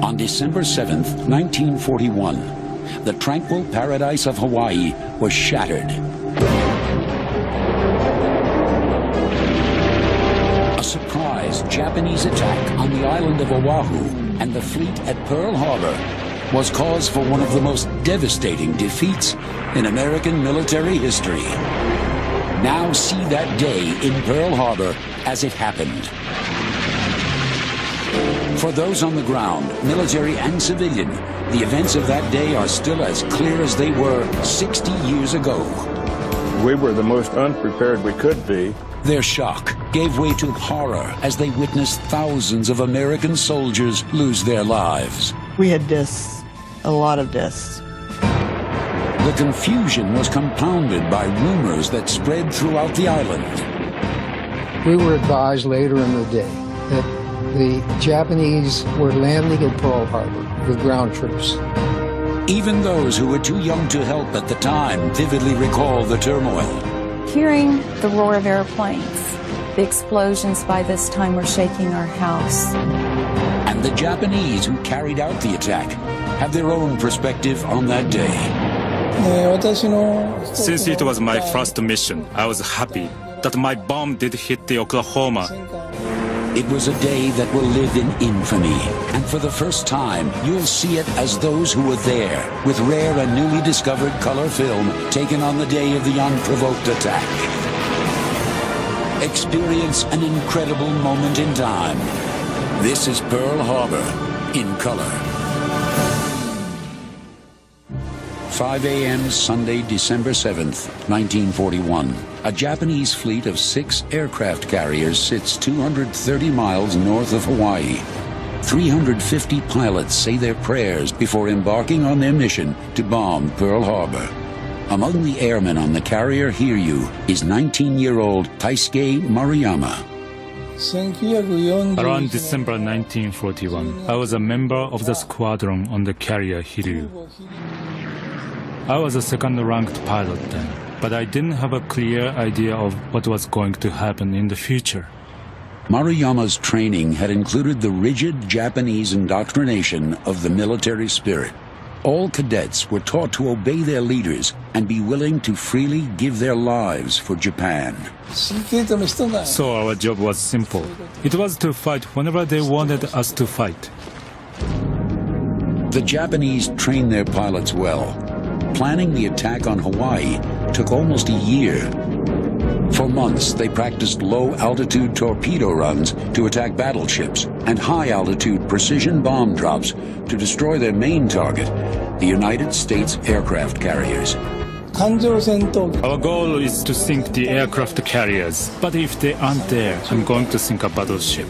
On December 7th, 1941, the tranquil paradise of Hawaii was shattered. A surprise Japanese attack on the island of Oahu and the fleet at Pearl Harbor was cause for one of the most devastating defeats in American military history. Now see that day in Pearl Harbor as it happened. For those on the ground, military and civilian, the events of that day are still as clear as they were 60 years ago. We were the most unprepared we could be. Their shock gave way to horror as they witnessed thousands of American soldiers lose their lives. We had deaths, a lot of deaths. The confusion was compounded by rumors that spread throughout the island. We were advised later in the day that the Japanese were landing at Pearl Harbor with ground troops. Even those who were too young to help at the time vividly recall the turmoil. Hearing the roar of airplanes, the explosions by this time were shaking our house. And the Japanese who carried out the attack have their own perspective on that day. Since it was my first mission, I was happy that my bomb did hit the Oklahoma. It was a day that will live in infamy, and for the first time, you'll see it as those who were there, with rare and newly discovered color film taken on the day of the unprovoked attack. Experience an incredible moment in time. This is Pearl Harbor in color. 5 a.m. Sunday, December 7th, 1941. A Japanese fleet of 6 aircraft carriers sits 230 miles north of Hawaii. 350 pilots say their prayers before embarking on their mission to bomb Pearl Harbor. Among the airmen on the carrier Hiryu is 19-year-old Taisuke Maruyama. Around December 1941, I was a member of the squadron on the carrier Hiryu. I was a second-ranked pilot then, but I didn't have a clear idea of what was going to happen in the future. Maruyama's training had included the rigid Japanese indoctrination of the military spirit. All cadets were taught to obey their leaders and be willing to freely give their lives for Japan. So our job was simple. It was to fight whenever they wanted us to fight. The Japanese trained their pilots well. Planning the attack on Hawaii took almost a year. For months, they practiced low-altitude torpedo runs to attack battleships and high-altitude precision bomb drops to destroy their main target, the United States aircraft carriers. Our goal is to sink the aircraft carriers, but if they aren't there, I'm going to sink a battleship.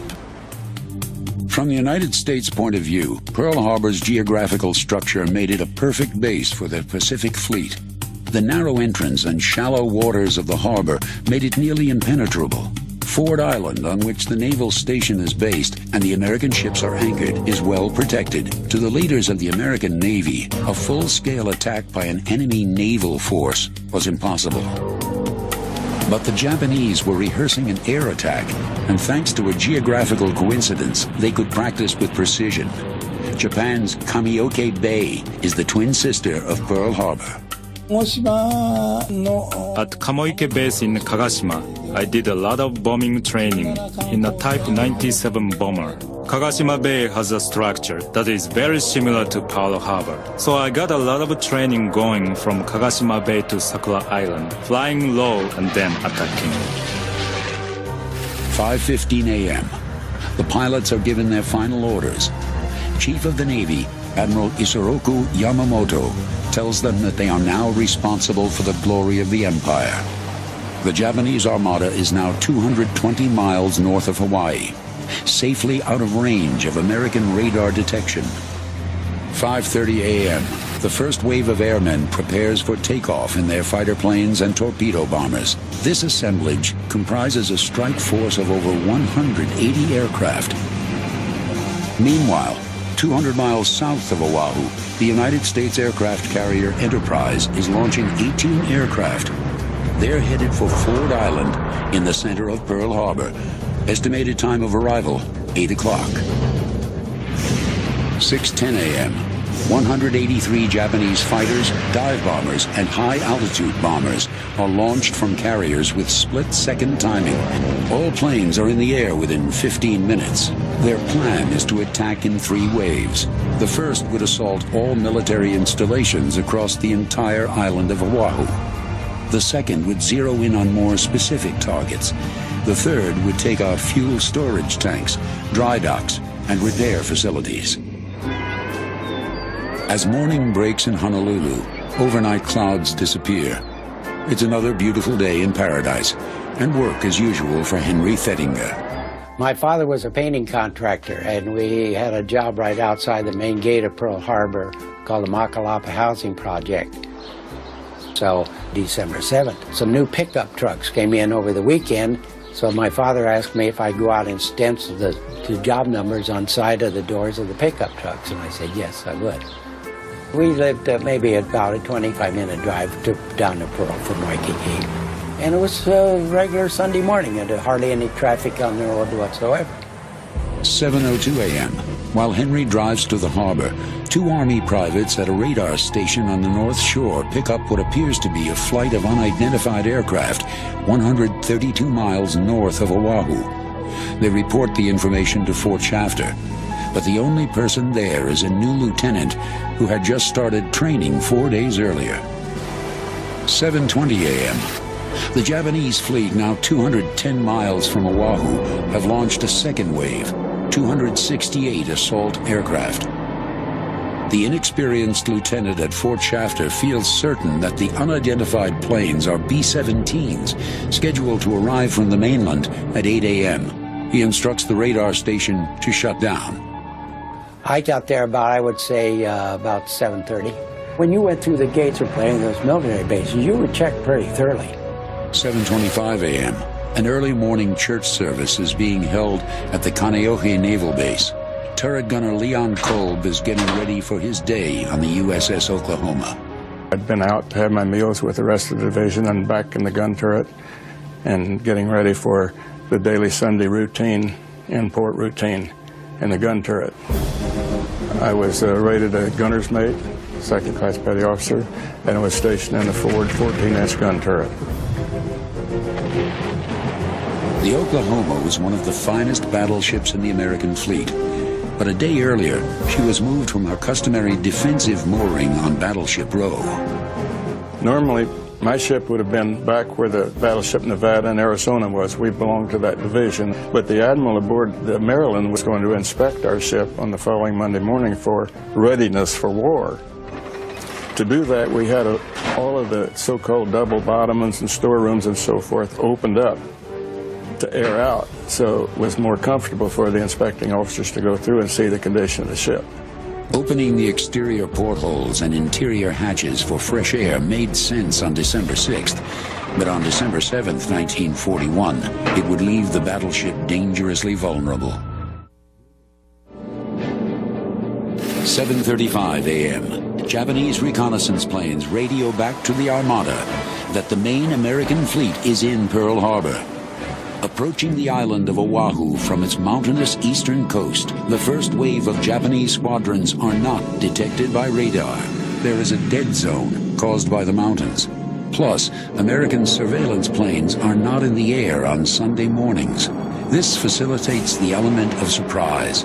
From the United States' point of view, Pearl Harbor's geographical structure made it a perfect base for the Pacific Fleet. The narrow entrance and shallow waters of the harbor made it nearly impenetrable. Ford Island, on which the naval station is based and the American ships are anchored, is well protected. To the leaders of the American Navy, a full-scale attack by an enemy naval force was impossible. But the Japanese were rehearsing an air attack, and thanks to a geographical coincidence, they could practice with precision. Japan's Kamioke Bay is the twin sister of Pearl Harbor. At Kamoike Base in Kagashima, I did a lot of bombing training in a Type 97 bomber. Kagashima Bay has a structure that is very similar to Pearl Harbor. So I got a lot of training going from Kagashima Bay to Sakura Island, flying low and then attacking. 5:15 a.m. The pilots are given their final orders. Chief of the Navy, Admiral Isoroku Yamamoto, tells them that they are now responsible for the glory of the empire. The Japanese armada is now 220 miles north of Hawaii, safely out of range of American radar detection. 5:30 a.m. The first wave of airmen prepares for takeoff in their fighter planes and torpedo bombers. This assemblage comprises a strike force of over 180 aircraft. Meanwhile, 200 miles south of Oahu, the United States aircraft carrier Enterprise is launching 18 aircraft. They're headed for Ford Island in the center of Pearl Harbor. Estimated time of arrival, 8 o'clock. 6:10 a.m. 183 Japanese fighters, dive bombers, and high-altitude bombers are launched from carriers with split-second timing. All planes are in the air within 15 minutes. Their plan is to attack in 3 waves. The first would assault all military installations across the entire island of Oahu. The second would zero in on more specific targets. The third would take out fuel storage tanks, dry docks, and repair facilities. As morning breaks in Honolulu, overnight clouds disappear. It's another beautiful day in paradise, and work as usual for Henry Thettinger. My father was a painting contractor, and we had a job right outside the main gate of Pearl Harbor called the Makalapa Housing Project. So December 7th, some new pickup trucks came in over the weekend, so my father asked me if I'd go out and stencil the job numbers on side of the doors of the pickup trucks, and I said yes, I would. We lived maybe about a 25-minute drive down to Pearl from Waikiki. And it was a regular Sunday morning, and hardly any traffic on the road whatsoever. 7:02 a.m. While Henry drives to the harbor, 2 Army privates at a radar station on the North Shore pick up what appears to be a flight of unidentified aircraft 132 miles north of Oahu. They report the information to Fort Shafter, but the only person there is a new lieutenant who had just started training 4 days earlier. 7:20 a.m. The Japanese fleet, now 210 miles from Oahu, have launched a second wave, 268 assault aircraft. The inexperienced lieutenant at Fort Shafter feels certain that the unidentified planes are B-17s, scheduled to arrive from the mainland at 8 a.m. He instructs the radar station to shut down. I got there about, I would say, about 7:30. When you went through the gates of playing those military bases, you were checked pretty thoroughly. 7:25 a.m. An early morning church service is being held at the Kaneohe Naval Base. Turret gunner Leon Kolb is getting ready for his day on the USS Oklahoma. I'd been out to have my meals with the rest of the division and back in the gun turret and getting ready for the daily Sunday routine, in-port routine in the gun turret. I was rated a gunner's mate, second class petty officer, and I was stationed in the forward 14-inch gun turret. The Oklahoma was one of the finest battleships in the American fleet, but a day earlier, she was moved from her customary defensive mooring on Battleship Row. Normally, my ship would have been back where the Battleship Nevada and Arizona was. We belonged to that division. But the admiral aboard the Maryland was going to inspect our ship on the following Monday morning for readiness for war. To do that, we had all of the so-called double bottomings and storerooms and so forth opened up to air out, so it was more comfortable for the inspecting officers to go through and see the condition of the ship. Opening the exterior portholes and interior hatches for fresh air made sense on December 6th, but on December 7th, 1941, it would leave the battleship dangerously vulnerable. 7:35 a.m. Japanese reconnaissance planes radio back to the Armada that the main American fleet is in Pearl Harbor. Approaching the island of Oahu from its mountainous eastern coast, the first wave of Japanese squadrons are not detected by radar. There is a dead zone caused by the mountains. Plus, American surveillance planes are not in the air on Sunday mornings. This facilitates the element of surprise.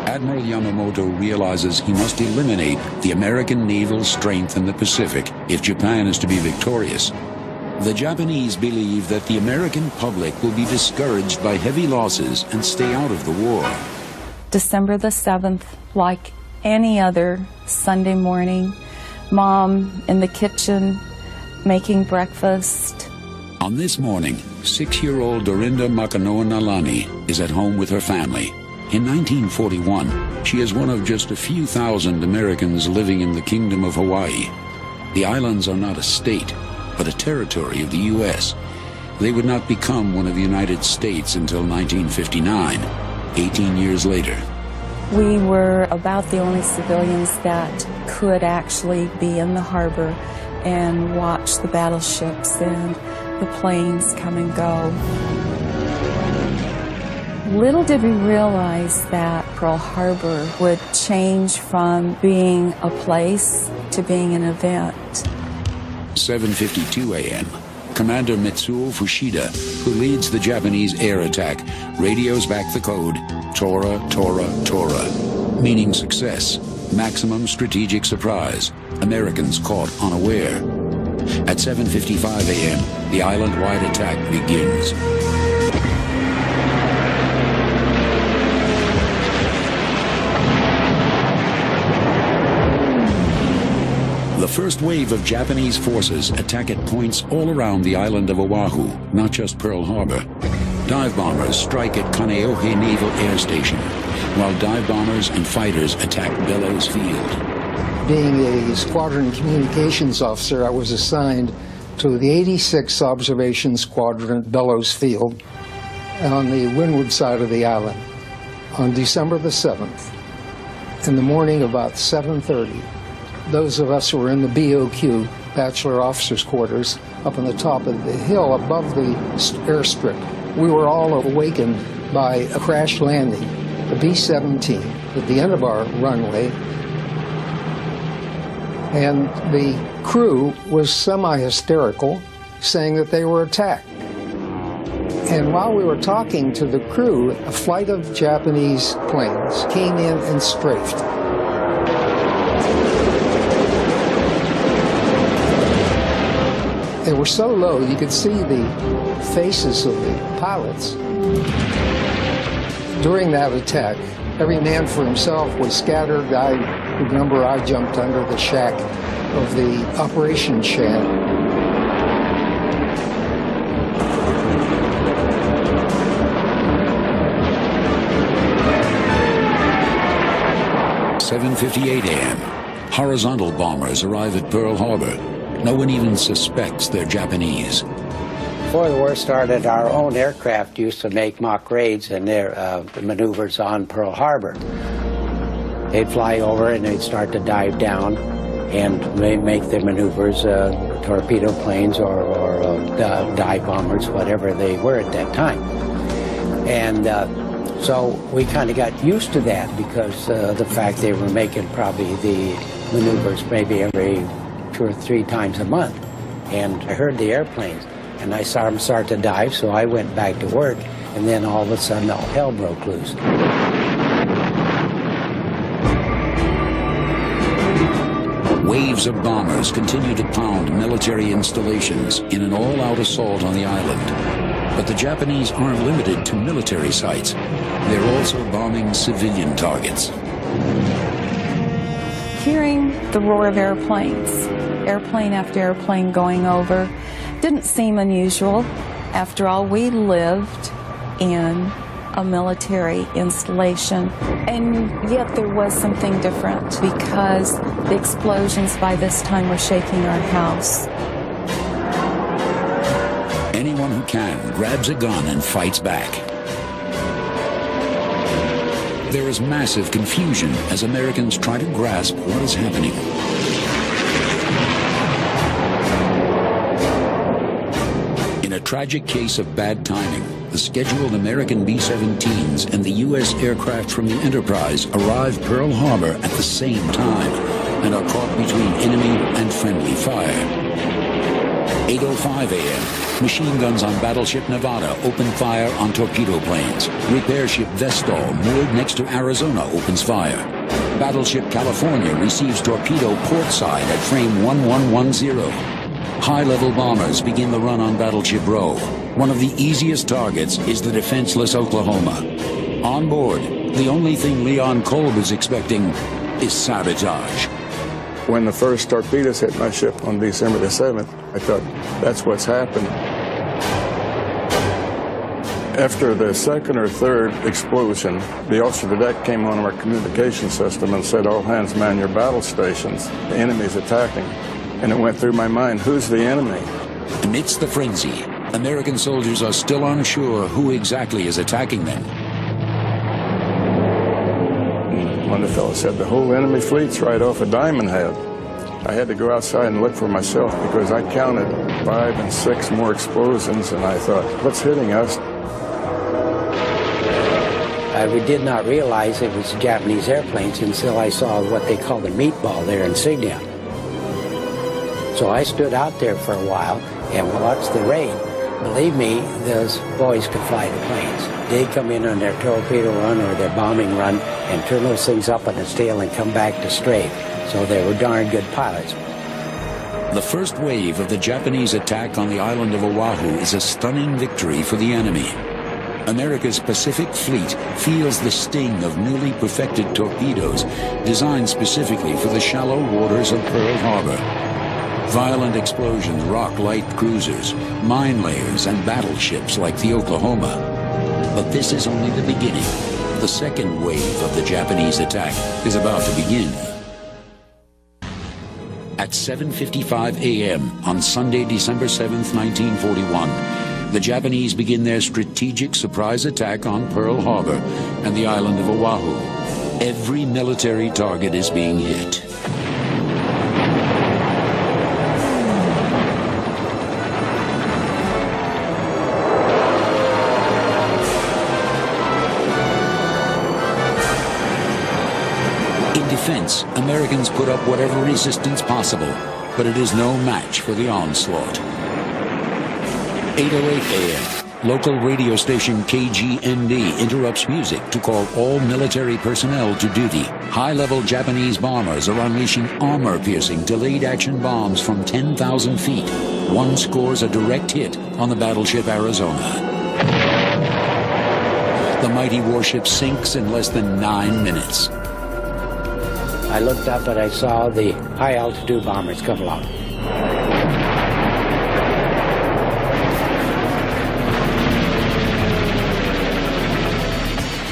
Admiral Yamamoto realizes he must eliminate the American naval strength in the Pacific if Japan is to be victorious. The Japanese believe that the American public will be discouraged by heavy losses and stay out of the war. December the 7th, like any other Sunday morning, Mom in the kitchen making breakfast. On this morning, 6-year-old Dorinda Makanoa Nalani is at home with her family. In 1941, she is one of just a few thousand Americans living in the Kingdom of Hawaii. The islands are not a state, but a territory of the U.S. They would not become one of the United States until 1959, 18 years later. We were about the only civilians that could actually be in the harbor and watch the battleships and the planes come and go. Little did we realize that Pearl Harbor would change from being a place to being an event. 7:52 a.m. Commander Mitsuo Fushida, who leads the Japanese air attack, radios back the code, Tora, Tora, Tora, meaning success, maximum strategic surprise, Americans caught unaware. At 7:55 a.m., the island-wide attack begins. The first wave of Japanese forces attack at points all around the island of Oahu, not just Pearl Harbor. Dive bombers strike at Kaneohe Naval Air Station, while dive bombers and fighters attack Bellows Field. Being a squadron communications officer, I was assigned to the 86th Observation Squadron at Bellows Field on the windward side of the island on December the 7th. In the morning, about 7:30, those of us who were in the BOQ, Bachelor Officers' Quarters, up on the top of the hill above the airstrip, we were all awakened by a crash landing, the B-17, at the end of our runway. And the crew was semi-hysterical, saying that they were attacked. And while we were talking to the crew, a flight of Japanese planes came in and strafed. They were so low you could see the faces of the pilots. During that attack, every man for himself was scattered. I remember I jumped under the shack of the operations shed. At 7:58 a.m., horizontal bombers arrive at Pearl Harbor. No one even suspects they're Japanese. Before the war started, our own aircraft used to make mock raids and their maneuvers on Pearl Harbor. They'd fly over and they'd start to dive down and make their maneuvers, torpedo planes or dive bombers, whatever they were at that time. And so we kind of got used to that because the fact they were making probably the maneuvers maybe every 2 or 3 times a month. And I heard the airplanes, and I saw them start to dive, so I went back to work, and then all of a sudden all hell broke loose. Waves of bombers continue to pound military installations in an all-out assault on the island. But the Japanese aren't limited to military sites. They're also bombing civilian targets. Hearing the roar of airplanes, airplane after airplane going over, didn't seem unusual. After all, we lived in a military installation, and yet there was something different because the explosions by this time were shaking our house. Anyone who can grabs a gun and fights back. There is massive confusion as Americans try to grasp what is happening. In a tragic case of bad timing, the scheduled American B-17s and the U.S. aircraft from the Enterprise arrive Pearl Harbor at the same time and are caught between enemy and friendly fire. 8:05 a.m. Machine guns on battleship Nevada open fire on torpedo planes. Repair ship Vestal, moored next to Arizona, opens fire. Battleship California receives torpedo portside at frame 1110. High-level bombers begin the run on Battleship Row. One of the easiest targets is the defenseless Oklahoma. On board, the only thing Leon Kolb is expecting is sabotage. When the first torpedoes hit my ship on December the 7th, I thought, that's what's happened. After the second or third explosion, the officer of the deck came on our communication system and said, all hands man your battle stations. The enemy's attacking. And it went through my mind, who's the enemy? Amidst the frenzy, American soldiers are still unsure who exactly is attacking them. One of the fellows said, the whole enemy fleet's right off of Diamond Head. I had to go outside and look for myself because I counted 5 and 6 more explosions, and I thought, what's hitting us? We did not realize it was Japanese airplanes until I saw what they call the meatball, their insignia. So I stood out there for a while and watched the raid. Believe me, those boys could fly the planes. They'd come in on their torpedo run or their bombing run and turn those things up on its tail and come back to strafe. So they were darn good pilots. The first wave of the Japanese attack on the island of Oahu is a stunning victory for the enemy. America's Pacific Fleet feels the sting of newly perfected torpedoes designed specifically for the shallow waters of Pearl Harbor. Violent explosions rock light cruisers, mine layers, and battleships like the Oklahoma. But this is only the beginning. The second wave of the Japanese attack is about to begin. At 7:55 a.m. on Sunday, December 7th, 1941, the Japanese begin their strategic surprise attack on Pearl Harbor and the island of Oahu. Every military target is being hit. Defense, Americans put up whatever resistance possible, but it is no match for the onslaught. 8:08 a.m. Local radio station KGND interrupts music to call all military personnel to duty. High-level Japanese bombers are unleashing armor-piercing delayed-action bombs from 10,000 feet. One scores a direct hit on the battleship Arizona. The mighty warship sinks in less than 9 minutes. I looked up and I saw the high-altitude bombers come along.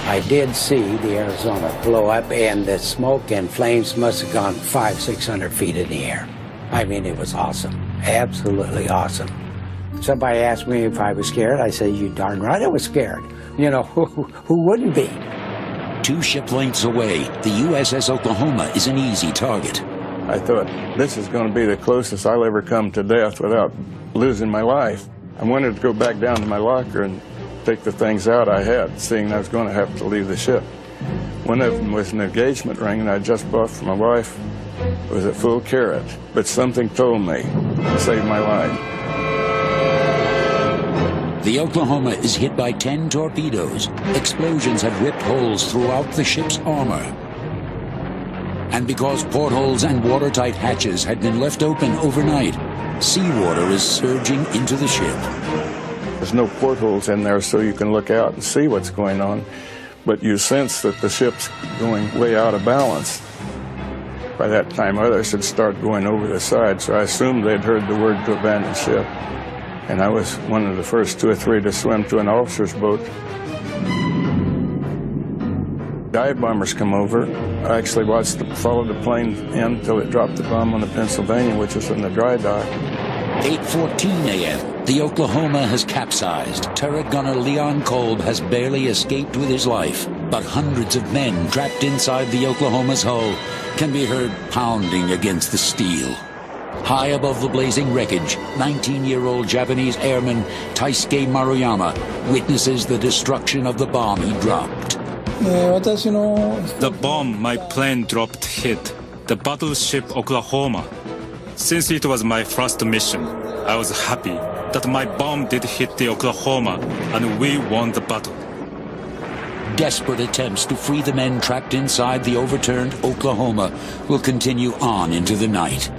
I did see the Arizona blow up, and the smoke and flames must have gone 500-600 feet in the air. I mean, it was awesome. Absolutely awesome. Somebody asked me if I was scared. I said, you darn right I was scared. You know, who wouldn't be? 2 ship lengths away, the USS Oklahoma is an easy target. I thought, this is going to be the closest I'll ever come to death without losing my life. I wanted to go back down to my locker and take the things out I had, seeing I was going to have to leave the ship. One of them was an engagement ring that I just bought for my wife. It was a full carat, but something told me to save my life. The Oklahoma is hit by 10 torpedoes. Explosions have ripped holes throughout the ship's armor. And because portholes and watertight hatches had been left open overnight, seawater is surging into the ship. There's no portholes in there so you can look out and see what's going on, but you sense that the ship's going way out of balance. By that time, others had started going over the side, so I assumed they'd heard the word to abandon ship. And I was one of the first 2 or 3 to swim to an officer's boat. Dive bombers come over. I actually followed the plane in until it dropped the bomb on the Pennsylvania, which was in the dry dock. 8:14 a.m. The Oklahoma has capsized. Turret gunner Leon Kolb has barely escaped with his life, but hundreds of men trapped inside the Oklahoma's hull can be heard pounding against the steel. High above the blazing wreckage, 19-year-old Japanese airman Taisuke Maruyama witnesses the destruction of the bomb he dropped. The bomb my plane dropped hit the battleship Oklahoma. Since it was my first mission, I was happy that my bomb did hit the Oklahoma and we won the battle. Desperate attempts to free the men trapped inside the overturned Oklahoma will continue on into the night.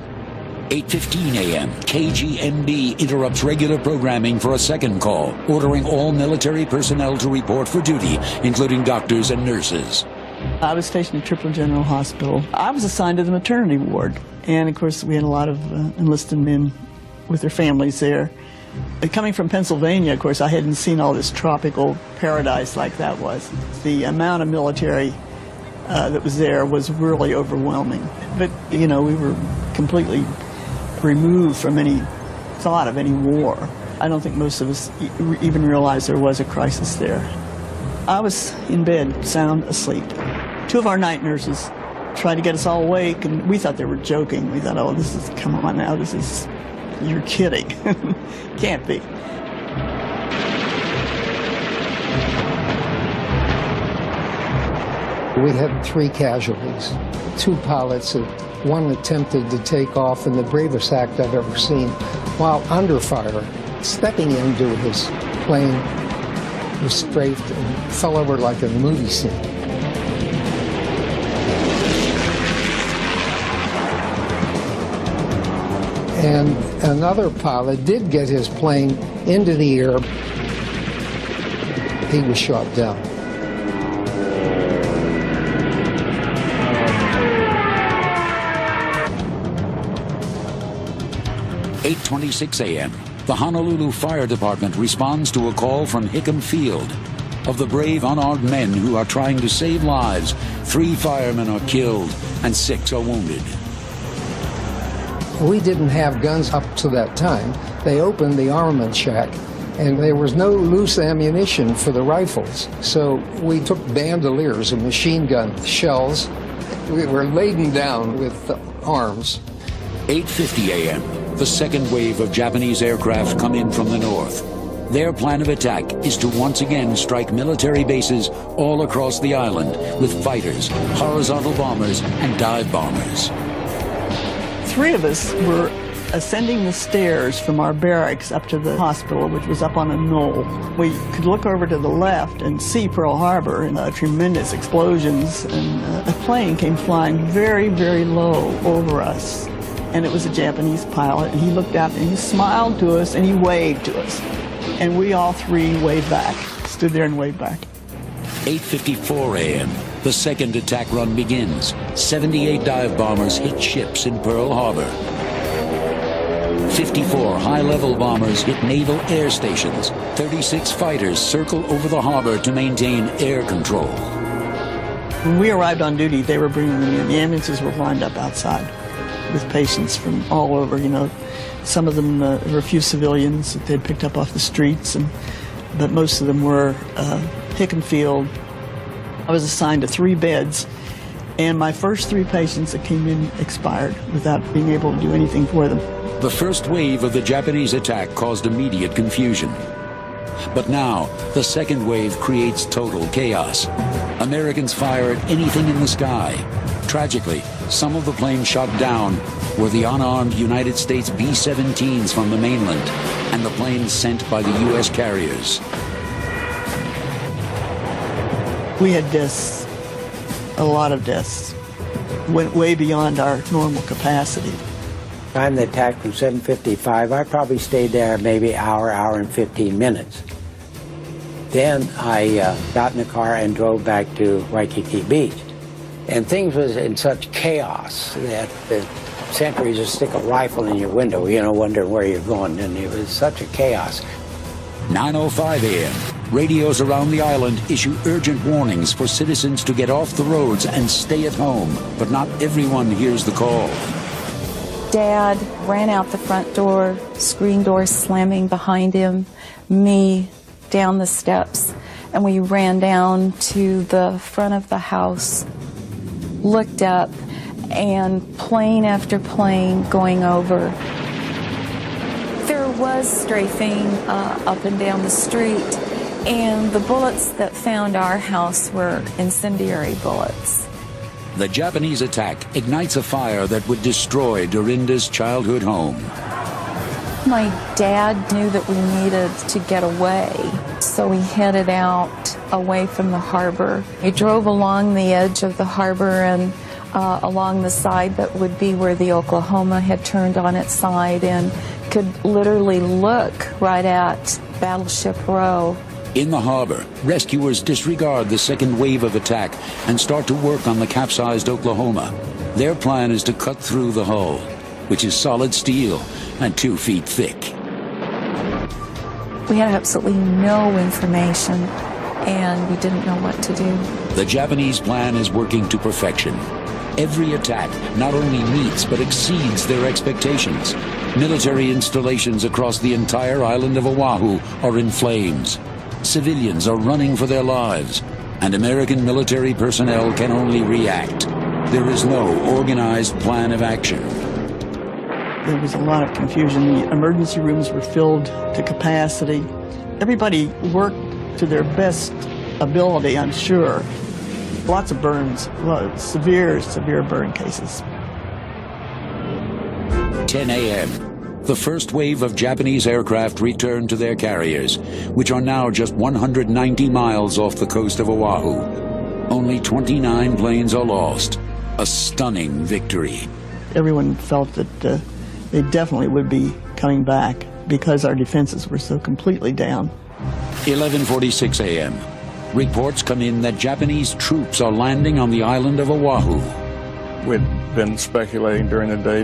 8:15 a.m., KGMB interrupts regular programming for a second call, ordering all military personnel to report for duty, including doctors and nurses. I was stationed at Tripler General Hospital. I was assigned to the maternity ward, and of course we had a lot of enlisted men with their families there. Coming from Pennsylvania, of course, I hadn't seen all this tropical paradise like that was. The amount of military that was there was really overwhelming. But, you know, we were completely removed from any thought of any war. I don't think most of us even realized there was a crisis there. I was in bed, sound asleep. 2 of our night nurses tried to get us all awake, and we thought they were joking. We thought, oh, this is, come on now, this is, you're kidding. Can't be. We had 3 casualties, 2 pilots, one attempted to take off in the bravest act I've ever seen while under fire, stepping into his plane, was strafed and fell over like a movie scene. And another pilot did get his plane into the air. He was shot down. At 8:26 a.m., the Honolulu Fire Department responds to a call from Hickam Field. Of the brave unarmed men who are trying to save lives, 3 firemen are killed and 6 are wounded. We didn't have guns up to that time. They opened the armament shack, and there was no loose ammunition for the rifles. So we took bandoliers of machine gun shells. We were laden down with arms. 8:50 a.m., the second wave of Japanese aircraft come in from the north. Their plan of attack is to once again strike military bases all across the island with fighters, horizontal bombers, and dive bombers. 3 of us were ascending the stairs from our barracks up to the hospital, which was up on a knoll. We could look over to the left and see Pearl Harbor and tremendous explosions, and a plane came flying very, very low over us. And it was a Japanese pilot, and he looked out and he smiled to us and he waved to us. And we all 3 waved back, stood there and waved back. 8:54 a.m., the second attack run begins. 78 dive bombers hit ships in Pearl Harbor. 54 high-level bombers hit naval air stations. 36 fighters circle over the harbor to maintain air control. When we arrived on duty, they were bringing them in. The ambulances were lined up outside with patients from all over, you know. Some of them were a few civilians that they'd picked up off the streets, but most of them were Hickam Field. I was assigned to 3 beds, and my first 3 patients that came in expired without being able to do anything for them. The first wave of the Japanese attack caused immediate confusion. But now, the second wave creates total chaos. Americans fire at anything in the sky. Tragically, some of the planes shot down were the unarmed United States B-17s from the mainland and the planes sent by the U.S. carriers. We had deaths, a lot of deaths. Went way beyond our normal capacity. Time the attack from 7:55, I probably stayed there maybe hour and 15 minutes. Then I got in the car and drove back to Waikiki Beach. And things was in such chaos that the sentries would stick a rifle in your window, you know, wondering where you're going. And it was such a chaos. 9:05 a.m. Radios around the island issue urgent warnings for citizens to get off the roads and stay at home. But not everyone hears the call. Dad ran out the front door, screen door slamming behind him, me down the steps, and we ran down to the front of the house, looked up, and plane after plane going over. There was strafing up and down the street, and the bullets that found our house were incendiary bullets. The Japanese attack ignites a fire that would destroy Dorinda's childhood home. My dad knew that we needed to get away, so we headed out away from the harbor. We drove along the edge of the harbor and along the side that would be where the Oklahoma had turned on its side, and could literally look right at Battleship Row. In the harbor, rescuers disregard the second wave of attack and start to work on the capsized Oklahoma. Their plan is to cut through the hull, which is solid steel and 2 feet thick. We had absolutely no information, and we didn't know what to do. The Japanese plan is working to perfection. Every attack not only meets but exceeds their expectations. Military installations across the entire island of Oahu are in flames. Civilians are running for their lives, and American military personnel can only react. There is no organized plan of action. There was a lot of confusion. The emergency rooms were filled to capacity. Everybody worked to their best ability, I'm sure. Lots of burns, severe burn cases. 10 a.m. The first wave of Japanese aircraft returned to their carriers, which are now just 190 miles off the coast of Oahu. Only 29 planes are lost. A stunning victory. Everyone felt that they definitely would be coming back because our defenses were so completely down. 11:46 a.m. Reports come in that Japanese troops are landing on the island of Oahu. We'd been speculating during the day,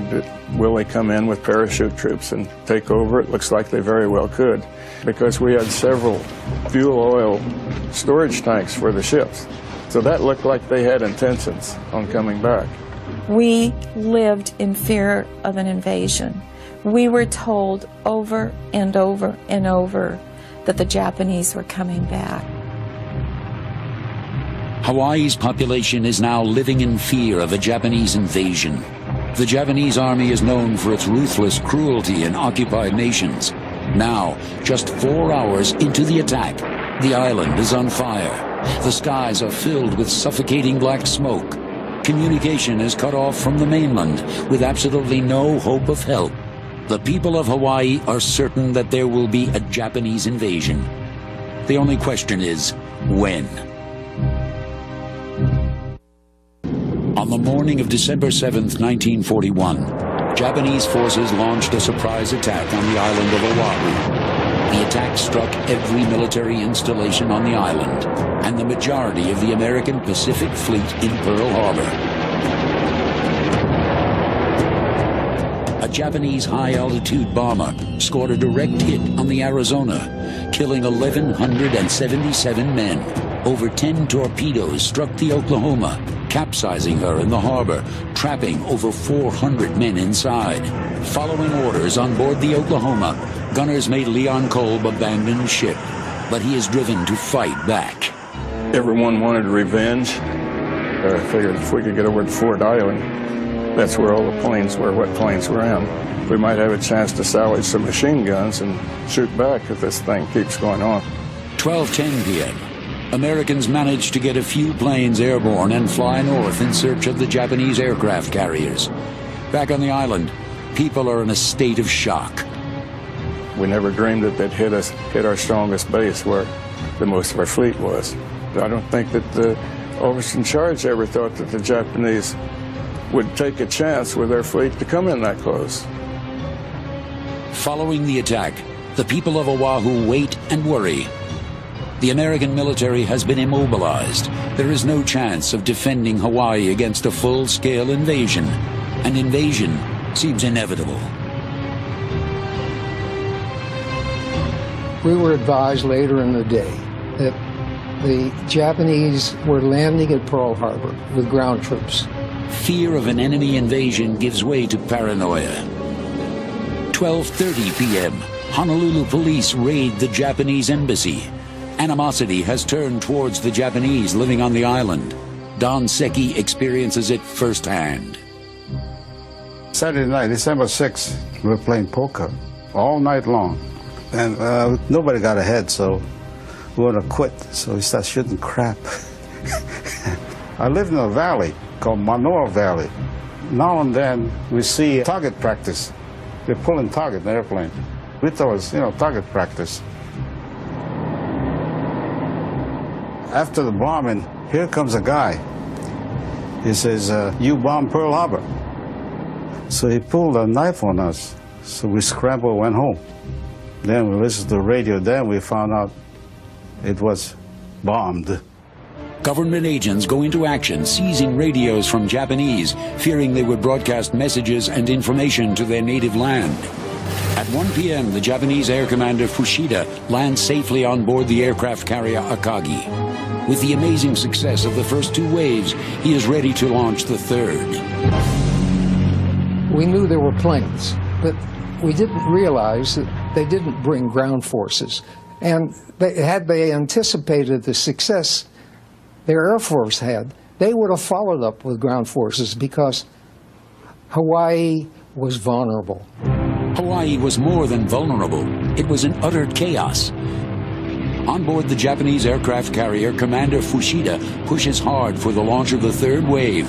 will they come in with parachute troops and take over? It looks like they very well could, because we had several fuel oil storage tanks for the ships. So that looked like they had intentions on coming back. We lived in fear of an invasion. We were told over and over and over that the Japanese were coming back. Hawaii's population is now living in fear of a Japanese invasion. The Japanese army is known for its ruthless cruelty in occupied nations. Now, just 4 hours into the attack, the island is on fire. The skies are filled with suffocating black smoke. Communication is cut off from the mainland with absolutely no hope of help. The people of Hawaii are certain that there will be a Japanese invasion. The only question is, when? On the morning of December 7th, 1941, Japanese forces launched a surprise attack on the island of Oahu. The attack struck every military installation on the island and the majority of the American Pacific Fleet in Pearl Harbor. A Japanese high-altitude bomber scored a direct hit on the Arizona, killing 1,177 men. Over 10 torpedoes struck the Oklahoma, capsizing her in the harbor, trapping over 400 men inside. Following orders on board the Oklahoma, gunners made Leon Kolb abandon ship, but he is driven to fight back. Everyone wanted revenge. I figured if we could get over to Fort Island, that's where all the planes were, what planes were in, we might have a chance to salvage some machine guns and shoot back if this thing keeps going on. 12:10 p.m. Americans managed to get a few planes airborne and fly north in search of the Japanese aircraft carriers. Back on the island, people are in a state of shock. We never dreamed that they'd hit our strongest base where the most of our fleet was. I don't think that the officers in charge ever thought that the Japanese would take a chance with their fleet to come in that close. Following the attack, the people of Oahu wait and worry. The American military has been immobilized. There is no chance of defending Hawaii against a full-scale invasion. An invasion seems inevitable. We were advised later in the day that the Japanese were landing at Pearl Harbor with ground troops. Fear of an enemy invasion gives way to paranoia. 12:30 p.m., Honolulu police raid the Japanese embassy. Animosity has turned towards the Japanese living on the island. Don Seki experiences it firsthand. Saturday night, December 6th, we were playing poker all night long. And nobody got ahead, so we want to quit. So we started shooting crap. I live in a valley called Manoa Valley. Now and then we see target practice. They're pulling target in the airplane. We thought it was, target practice. After the bombing, here comes a guy. He says, you bombed Pearl Harbor. So he pulled a knife on us. So we scrambled, went home. Then we listened to the radio. Then we found out it was bombed. Government agents go into action, seizing radios from Japanese, fearing they would broadcast messages and information to their native land. At 1 p.m., the Japanese Air Commander Fushida lands safely on board the aircraft carrier Akagi. With the amazing success of the first two waves, he is ready to launch the third. We knew there were planes, but we didn't realize that they didn't bring ground forces. And had they anticipated the success their Air Force had, they would have followed up with ground forces because Hawaii was vulnerable. Hawaii was more than vulnerable. It was in utter chaos. On board the Japanese aircraft carrier, Commander Fushida pushes hard for the launch of the third wave.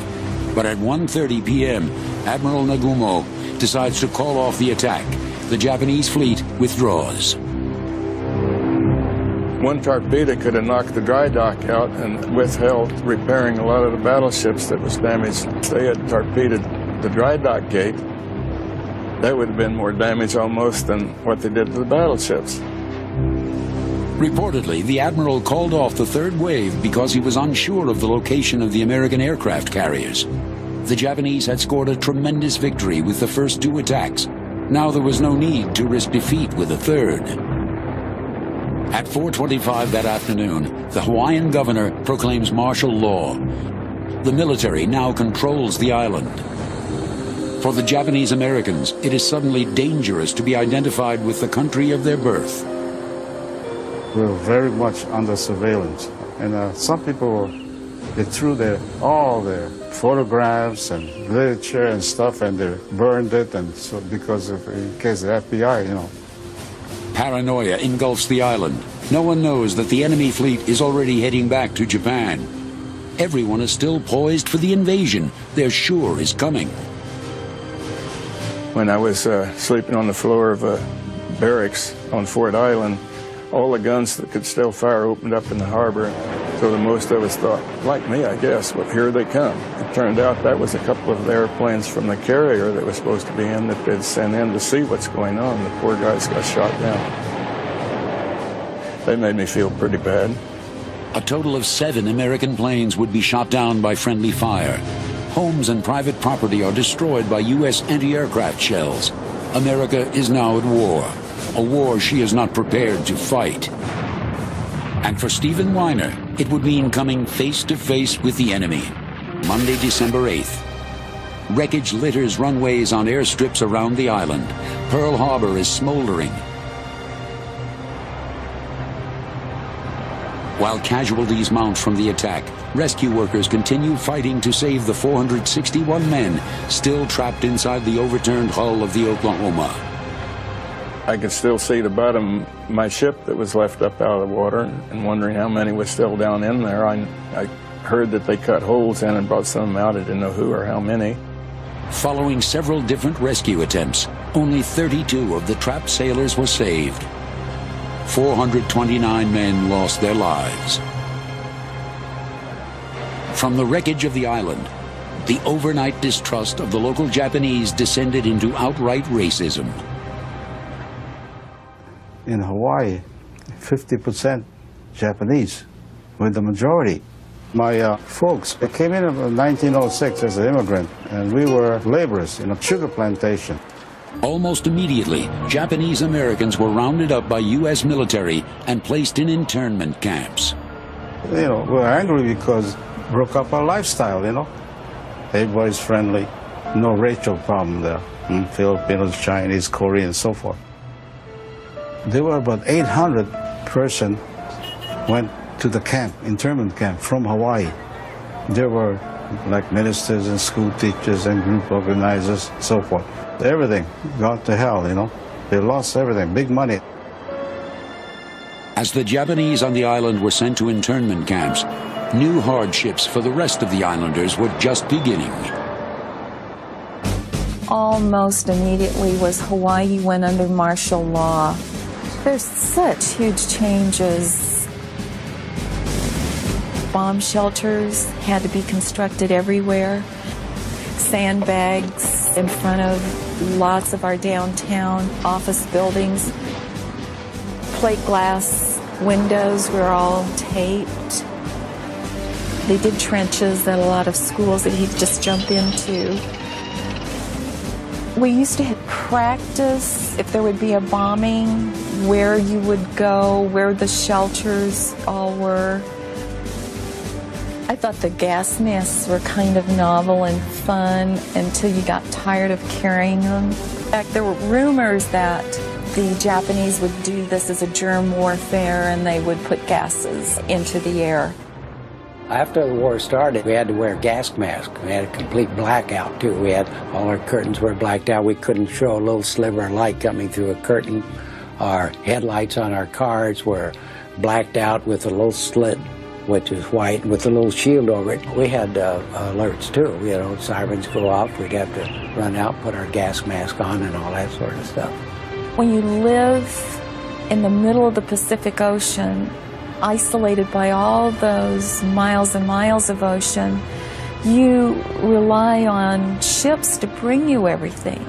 But at 1:30 p.m., Admiral Nagumo decides to call off the attack. The Japanese fleet withdraws. One torpedo could have knocked the dry dock out and withheld repairing a lot of the battleships that was damaged. If they had torpedoed the dry dock gate, that would have been more damage almost than what they did to the battleships. Reportedly, the Admiral called off the third wave because he was unsure of the location of the American aircraft carriers. The Japanese had scored a tremendous victory with the first two attacks. Now there was no need to risk defeat with a third. At 4:25 that afternoon, the Hawaiian governor proclaims martial law. The military now controls the island. For the Japanese Americans, it is suddenly dangerous to be identified with the country of their birth. We're very much under surveillance. And some people, they threw all their photographs and literature and stuff, and they burned it, and so because of, in case the FBI, you know. Paranoia engulfs the island. No one knows that the enemy fleet is already heading back to Japan. Everyone is still poised for the invasion they're sure is coming. When I was sleeping on the floor of a barracks on Fort Island, all the guns that could still fire opened up in the harbor. So the most of us thought, like me, I guess, well, here they come. It turned out that was a couple of the airplanes from the carrier that was supposed to be in that they'd sent in to see what's going on. The poor guys got shot down. They made me feel pretty bad. A total of 7 American planes would be shot down by friendly fire. Homes and private property are destroyed by U.S. anti-aircraft shells. America is now at war, a war she is not prepared to fight. And for Stephen Weiner, it would mean coming face to face with the enemy. Monday, December 8th. Wreckage litters runways on airstrips around the island. Pearl Harbor is smoldering. While casualties mount from the attack, rescue workers continue fighting to save the 461 men still trapped inside the overturned hull of the Oklahoma. I could still see the bottom of my ship that was left up out of the water and wondering how many was still down in there. I heard that they cut holes in and brought some out. I didn't know who or how many. Following several different rescue attempts, only 32 of the trapped sailors were saved. 429 men lost their lives. From the wreckage of the island, the overnight distrust of the local Japanese descended into outright racism. In Hawaii, 50% Japanese were the majority. My folks, they came in 1906 as an immigrant, and we were laborers in a sugar plantation. Almost immediately, Japanese Americans were rounded up by U.S. military and placed in internment camps. You know, we're angry because it broke up our lifestyle, you know. Everybody's friendly, no racial problem there. Filipinos, Chinese, Koreans, so forth. There were about 800 persons went to the camp, internment camp from Hawaii. There were like ministers and school teachers and group organizers, so forth. Everything gone to hell, you know. They lost everything, big money. As the Japanese on the island were sent to internment camps, new hardships for the rest of the islanders were just beginning. Almost immediately was Hawaii went under martial law. There's such huge changes. Bomb shelters had to be constructed everywhere. Sandbags in front of lots of our downtown office buildings. Plate glass windows were all taped. They did trenches at a lot of schools that he'd just jump into. We used to practice if there would be a bombing, where you would go, where the shelters all were. I thought the gas masks were kind of novel and fun until you got tired of carrying them. In fact, there were rumors that the Japanese would do this as a germ warfare and they would put gases into the air. After the war started, we had to wear gas masks. We had a complete blackout, too. We had all our curtains were blacked out. We couldn't show a little sliver of light coming through a curtain. Our headlights on our cars were blacked out with a little slit, which is white, with a little shield over it. We had alerts too, you know, sirens go off, we'd have to run out, put our gas mask on and all that sort of stuff. When you live in the middle of the Pacific Ocean, isolated by all those miles and miles of ocean, you rely on ships to bring you everything.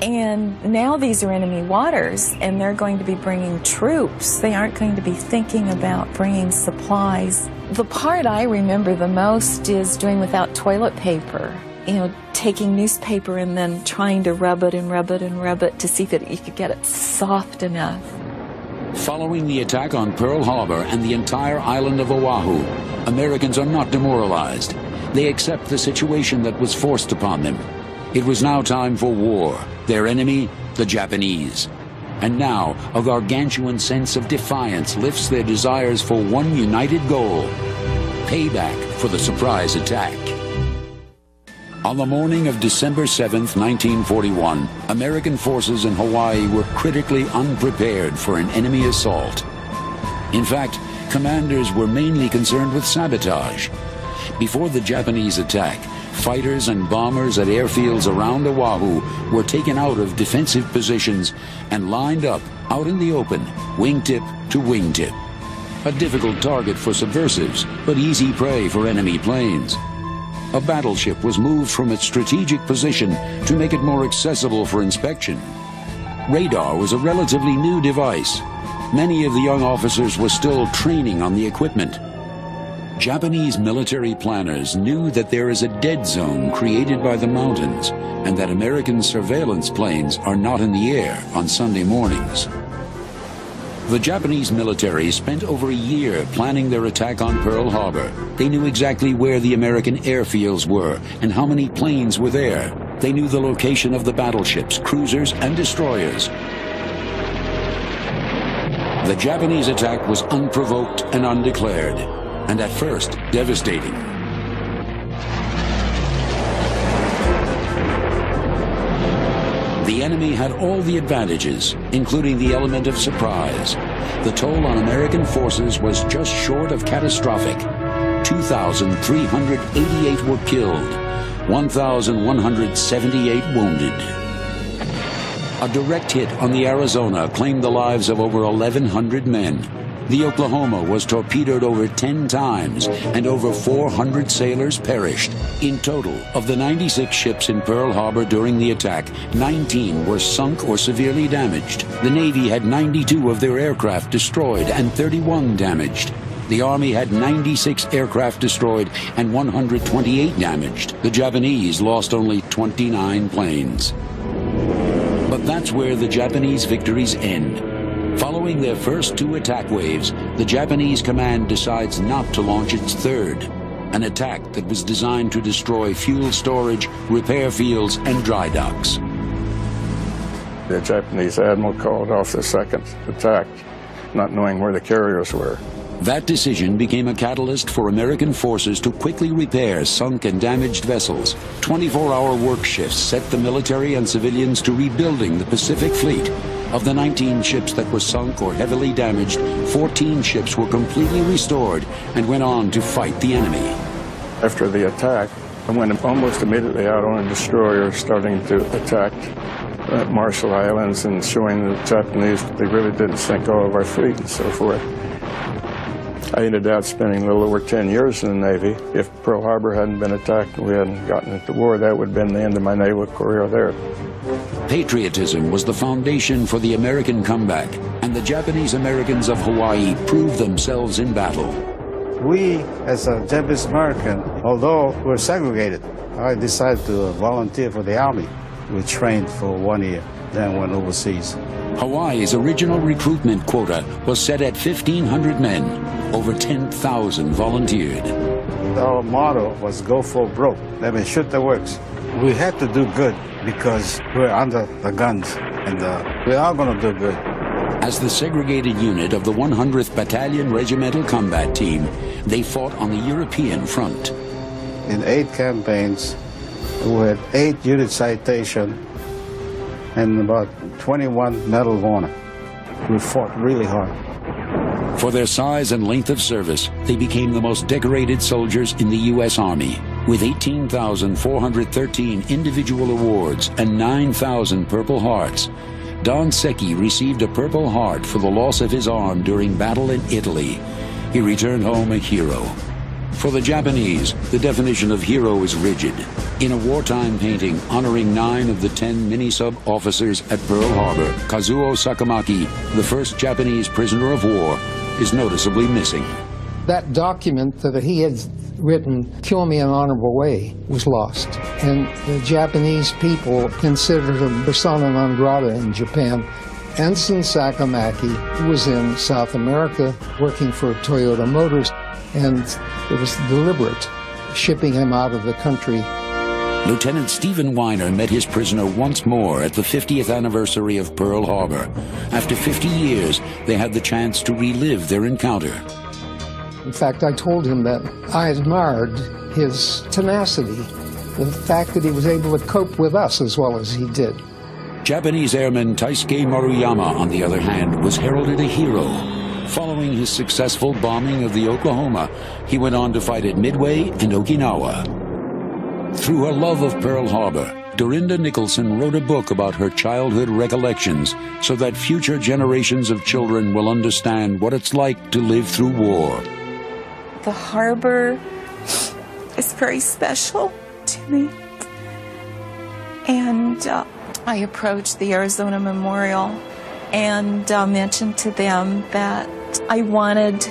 And now these are enemy waters, and they're going to be bringing troops. They aren't going to be thinking about bringing supplies. The part I remember the most is doing without toilet paper. You know, taking newspaper and then trying to rub it and rub it and rub it to see if you could get it soft enough. Following the attack on Pearl Harbor and the entire island of Oahu, Americans are not demoralized. They accept the situation that was forced upon them. It was now time for war. Their enemy, the Japanese. And now, a gargantuan sense of defiance lifts their desires for one united goal: payback for the surprise attack. On the morning of December 7th, 1941, American forces in Hawaii were critically unprepared for an enemy assault. In fact, commanders were mainly concerned with sabotage. Before the Japanese attack, fighters and bombers at airfields around Oahu were taken out of defensive positions and lined up out in the open, wingtip to wingtip. A difficult target for subversives, but easy prey for enemy planes. A battleship was moved from its strategic position to make it more accessible for inspection. Radar was a relatively new device. Many of the young officers were still training on the equipment. Japanese military planners knew that there is a dead zone created by the mountains and that American surveillance planes are not in the air on Sunday mornings. The Japanese military spent over a year planning their attack on Pearl Harbor. They knew exactly where the American airfields were and how many planes were there. They knew the location of the battleships, cruisers, and destroyers. The Japanese attack was unprovoked and undeclared, and at first devastating. The enemy had all the advantages, including the element of surprise. The toll on American forces was just short of catastrophic. 2,388 were killed, 1,178 wounded. A direct hit on the Arizona claimed the lives of over 1,100 men. The Oklahoma was torpedoed over 10 times, and over 400 sailors perished. In total, of the 96 ships in Pearl Harbor during the attack, 19 were sunk or severely damaged. The Navy had 92 of their aircraft destroyed and 31 damaged. The Army had 96 aircraft destroyed and 128 damaged. The Japanese lost only 29 planes. But that's where the Japanese victories end. Following their first two attack waves, the Japanese command decides not to launch its third, an attack that was designed to destroy fuel storage, repair fields, and dry docks. The Japanese admiral called off the second attack, not knowing where the carriers were. That decision became a catalyst for American forces to quickly repair sunk and damaged vessels. 24-hour work shifts set the military and civilians to rebuilding the Pacific Fleet. Of the 19 ships that were sunk or heavily damaged, 14 ships were completely restored and went on to fight the enemy. After the attack, I went almost immediately out on a destroyer starting to attack Marshall Islands and showing the Japanese they really didn't sink all of our fleet and so forth. I ended up spending a little over 10 years in the Navy. If Pearl Harbor hadn't been attacked and we hadn't gotten into war, that would have been the end of my naval career there. Patriotism was the foundation for the American comeback, and the Japanese Americans of Hawaii proved themselves in battle. We, as a Japanese American, although we're segregated, I decided to volunteer for the Army. We trained for 1 year, then went overseas. Hawaii's original recruitment quota was set at 1,500 men. Over 10,000 volunteered. Our motto was go for broke. That means shoot the works. We had to do good because we're under the guns, and we are going to do good. As the segregated unit of the 100th Battalion Regimental Combat Team, they fought on the European front. In 8 campaigns, we had 8 unit citations and about 21 Medal of Honor. We fought really hard. For their size and length of service, they became the most decorated soldiers in the U.S. Army, with 18,413 individual awards and 9,000 Purple Hearts. Don Secchi received a Purple Heart for the loss of his arm during battle in Italy. He returned home a hero. For the Japanese, the definition of hero is rigid. In a wartime painting honoring 9 of the 10 mini-sub officers at Pearl Harbor, Kazuo Sakamaki, the first Japanese prisoner of war, is noticeably missing. That document that he had written, "Kill me an honorable way," was lost. And the Japanese people considered him persona non grata in Japan. Ensign Sakamaki was in South America working for Toyota Motors, and it was deliberate, shipping him out of the country. Lieutenant Stephen Weiner met his prisoner once more at the 50th anniversary of Pearl Harbor. After 50 years, they had the chance to relive their encounter. In fact, I told him that I admired his tenacity, the fact that he was able to cope with us as well as he did. Japanese airman Taisuke Maruyama, on the other hand, was heralded a hero. Following his successful bombing of the Oklahoma, he went on to fight at Midway and Okinawa. Through her love of Pearl Harbor, Dorinda Nicholson wrote a book about her childhood recollections so that future generations of children will understand what it's like to live through war. The harbor is very special to me. And I approached the Arizona Memorial and mentioned to them that I wanted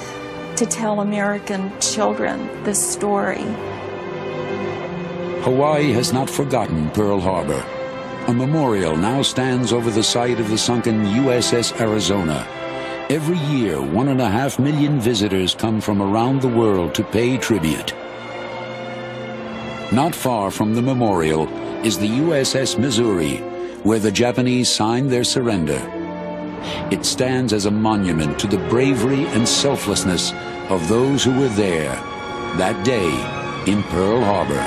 to tell American children this story. Hawaii has not forgotten Pearl Harbor. A memorial now stands over the site of the sunken USS Arizona. Every year, 1.5 million visitors come from around the world to pay tribute. Not far from the memorial is the USS Missouri, where the Japanese signed their surrender. It stands as a monument to the bravery and selflessness of those who were there that day in Pearl Harbor.